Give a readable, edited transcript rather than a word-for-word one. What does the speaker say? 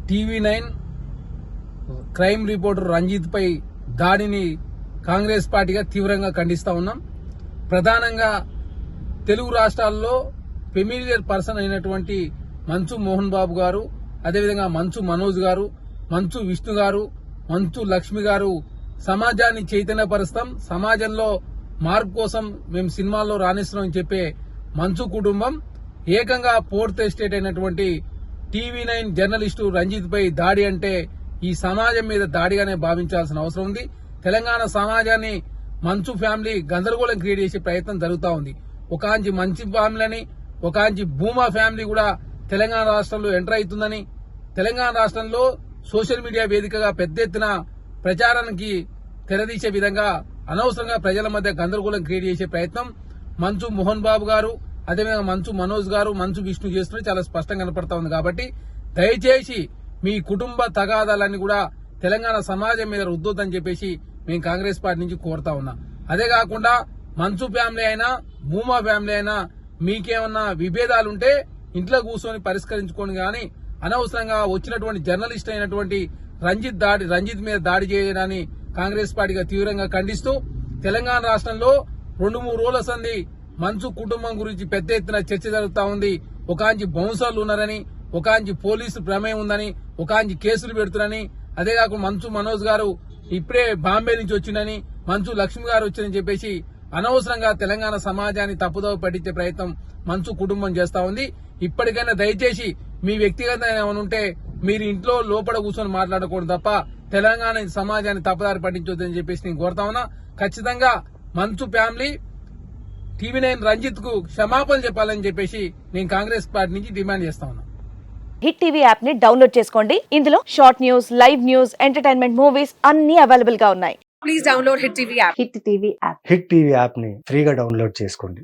TV9 crime reporter Ranjith పై దాడిని కాంగ్రెస్ పార్టీగా తీవ్రంగా ఖండిస్తా ఉన్నాం. ప్రధానంగా తెలుగు రాష్ట్రాల్లో ఫెమిలియర్ పర్సన్ అయినటువంటి మంచు మోహన్ బాబు గారు, అదేవిధంగా మంచు మనోజ్ గారు, మంచు విష్ణు గారు, మంచు లక్ష్మి గారు సమాజాన్ని చైతన్యపరుస్తాం, సమాజంలో మార్పు కోసం మేము సినిమాల్లో రాణిస్తున్నాం అని చెప్పే మంచు కుటుంబం ఏకంగా ఫోర్త్ ఎస్టేట్ అయినటువంటి టీవీ9 జర్నలిస్టు రంజిత్ పై దాడి అంటే ఈ సమాజం మీద దాడిగానే భావించాల్సిన అవసరం ఉంది. తెలంగాణ సమాజాన్ని మంచు ఫ్యామిలీ గందరగోళం క్రియేట్ చేసే ప్రయత్నం జరుగుతూ ఉంది. ఒకాంచి మంచి ఫ్యామిలీని, ఒకాంచి భూమా ఫ్యామిలీ కూడా తెలంగాణ రాష్ట్రంలో ఎంటర్ అవుతుందని, తెలంగాణ రాష్ట్రంలో సోషల్ మీడియా వేదికగా పెద్ద ఎత్తున ప్రచారానికి తెరదీసే విధంగా అనవసరంగా ప్రజల మధ్య గందరగోళం క్రియేట్ చేసే ప్రయత్నం మంచు మోహన్ బాబు గారు, అదేవిధంగా మంచు మనోజ్ గారు, మంచు విష్ణు చేస్తున్నది చాలా స్పష్టంగా కనపడతా ఉంది. కాబట్టి దయచేసి మీ కుటుంబ తగాదాలన్నీ కూడా తెలంగాణ సమాజం మీద రుద్దొద్దని చెప్పేసి మేము కాంగ్రెస్ పార్టీ నుంచి కోరుతా ఉన్నాం. అదే కాకుండా మంచు ఫ్యామిలీ అయినా భూమా ఫ్యామిలీ అయినా మీకేమన్నా విభేదాలుంటే ఇంట్లో కూర్చొని పరిష్కరించుకోండి, గాని అనవసరంగా వచ్చినటువంటి జర్నలిస్ట్ అయినటువంటి రంజిత్ మీద దాడి చేయడాన్ని కాంగ్రెస్ పార్టీగా తీవ్రంగా ఖండిస్తూ, తెలంగాణ రాష్ట్రంలో 2-3 రోజుల సంది మంచు కుటుంబం గురించి పెద్ద ఎత్తున చర్చ జరుగుతా ఉంది. ఒకాంచి బౌన్సర్లు ఉన్నారని, ఒకాంచి పోలీసు ప్రమేయం ఉందని, ఒకాంచి కేసులు పెడుతున్నారని, అదే కాకుండా మంచు మనోజ్ గారు ఇప్పుడే బాంబే నుంచి వచ్చిందని, మంచు లక్ష్మి గారు వచ్చిందని చెప్పేసి అనవసరంగా తెలంగాణ సమాజాన్ని తప్పుదోవ పట్టించే ప్రయత్నం మంచు కుటుంబం చేస్తా ఉంది. ఇప్పటికైనా దయచేసి మీ వ్యక్తిగత ఏమైనా ఉంటే మీరు ఇంట్లో లోపల కూర్చొని మాట్లాడకూడదు తప్ప తెలంగాణ సమాజాన్ని తప్పుదారి పట్టించొద్దని చెప్పేసి నేను కోరుతా ఉన్నా. ఖచ్చితంగా మంచు ఫ్యామిలీ టీవీ9 రంజిత్ కు క్షమాపణ చెప్పాలని చెప్పేసి నేను కాంగ్రెస్ పార్టీ నుంచి డిమాండ్ చేస్తా ఉన్నా. హిట్ టీవీ యాప్ ని డౌన్లోడ్ చేసుకోండి. ఇందులో short news, live news, entertainment movies అన్ని అవైలబుల్ గా ఉన్నాయి. Please download Hit TV app. Hit TV app. Hit TV యాప్ని ఫ్రీగా డౌన్లోడ్ చేసుకోండి.